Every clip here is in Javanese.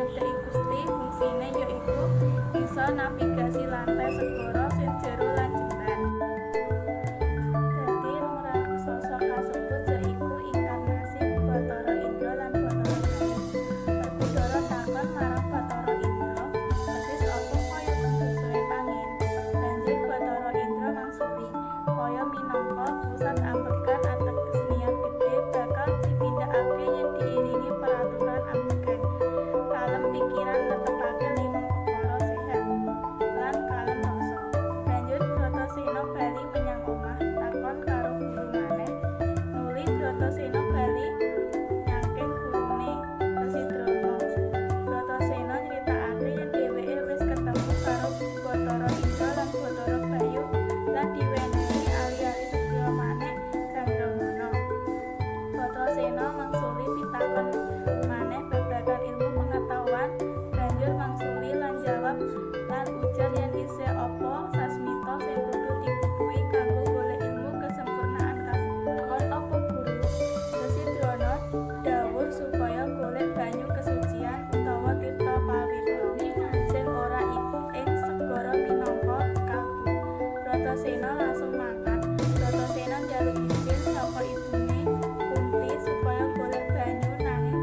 nyedhaki Gusti fungsine ya iku bisa navigasi lantai segara sing jero lan jembar. Dadi rong raksasa kasebut ya iku inkarnasi Bathara Indra lan Bathara Bayu. Werkudara takon marang Bathara Indra, "Persis apa kaya pungsusuhe angin?" Banjur Bathara Indra mangsuli, "Kaya minangka pusat ambegan ateges niat gedhe bakal ditindakake yen diiringi peraturan ambegan. Kalem pikiran netepake 5 perkara sehat lan kalem rasa." Banjur Bratasena bali menyang omah, takon karo guru maneh. Nuli Bratasena bali nyangking gurune Resi Drona. Bratasena nyritakake yen dheweke wis ketemu karo Bathara Indra lan Bathara Bayu lan diwenehi ali-ali sedya maneh Gandramana. Bratasena mangsuli pitakon maneh babagan ilmu pengetahuan, banjur mangsuli lan jawab lan ujar yen isih apa sasmita sing kudu dibukuhi kanggo golek ilmu kesempurnaan kasebut. Kon apa guru? Resi Drona dawuh supaya golek banyu kesucian utawa tirta pawirta sing ora ing segara minangka kalbu. Bratasena langsung mangkat. Bratasena njaluk izin saka ibune Kunti supaya golek banyu nanging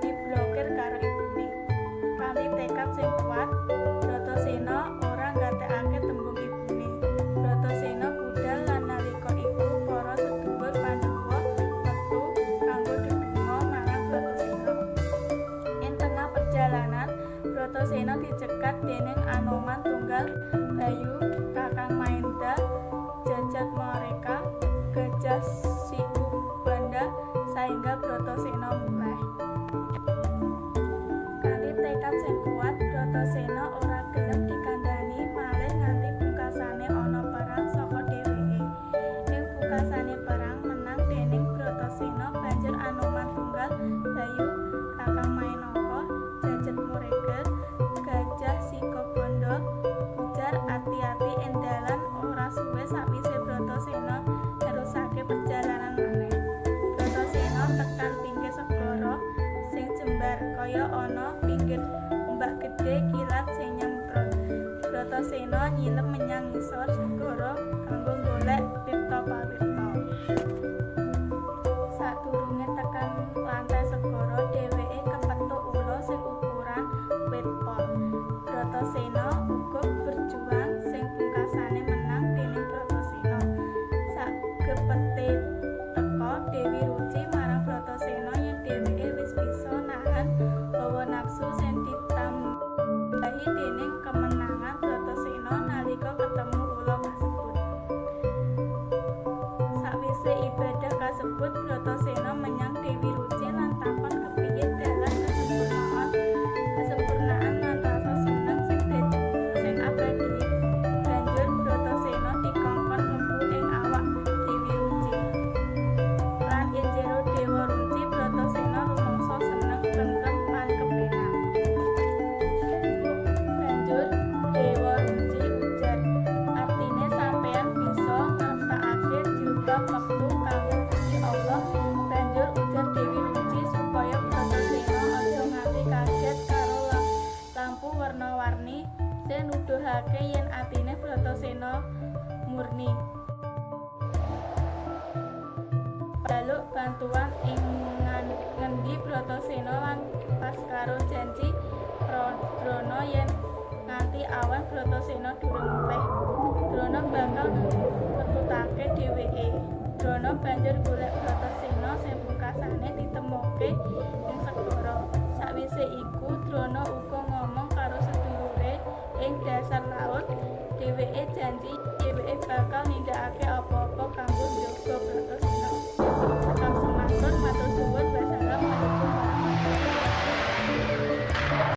diblokir karo ibune. Kanthi tekad sing kuat, Bratasena ora nggatekake tembung ibune. Bratasena budhal lan nalika iku para sedulur Pandhawa metu kanggo ndedonga marang Bratasena. Ing tengah perjalanan, Bratasena dicegat déning Anoman tunggal Bayu, Kakang Mahendra, Jajat Mareka, Gajah Sikubanda sehingga Bratasena muleh. Kanthi tekad sing kuat, Bratasena ora gelem dikandhani malih nganti pungkasane ana perang saka dheweke. Ing pungkasane perang menang déning Bratasena, banjur Anoman tunggal Bayu, Kakang Mahenaka, Jajat Mareka, Gajah Sikubanda ujar ati-ati ing dalan. Ora suwe sakwise Bratasena nerusake perjalanan maneh, Bratasena tekan pinggir segara sing jembar kaya ana pinggir ombak gedhe kilat sing nyemprot. Bratasena nyilem menyang ngisor segara kanggo golek tirta pawirta. Sadurunge tekan lantai segara, dheweke kepethuk ula sing ukuran wit pol. Bratasena uga berjuang sing pungkasane menang déning Bratasena. Sakepete teka Dewi Ruci marang Bratasena yen dheweke wis bisa nahan hawa nafsu sing ditambahi déning kemenangan Bratasena nalika ketemu ula kasebut. Sakwise ibadah kasebut, Bratasena menyang Dewi Ruci lan takon kepiye dalan kesempurnaan lan rasa seneng sing abadi. Banjur Bratasena dikongkon mlebu ing awak Dewi Ruci. Lan ing jero Dewa Ruci, Bratasena rumangsa seneng, tentrem lan kepenak. Banjur Dewa Ruci ujar, "Artine sampeyan bisa ngertakake jilbab wektu kanggo Gusti Allah." Banjur ujar Dewi Ruci supaya Bratasena aja nganti kaget karo lampu warna-warni sing nuduhake yen atine Bratasena murni. Jaluk bantuan ing ngendi Bratasena lan pas karo janji Drona yen nganti awan Bratasena durung mulih, Drona bakal ngetutake dheweke. Drona banjur golek Bratasena sing pungkasane ditemokke ing segara. Sakwise iku Drona uga ngomong karo sedulure ing dasar laut. Dheweke janji dheweke bakal nindakake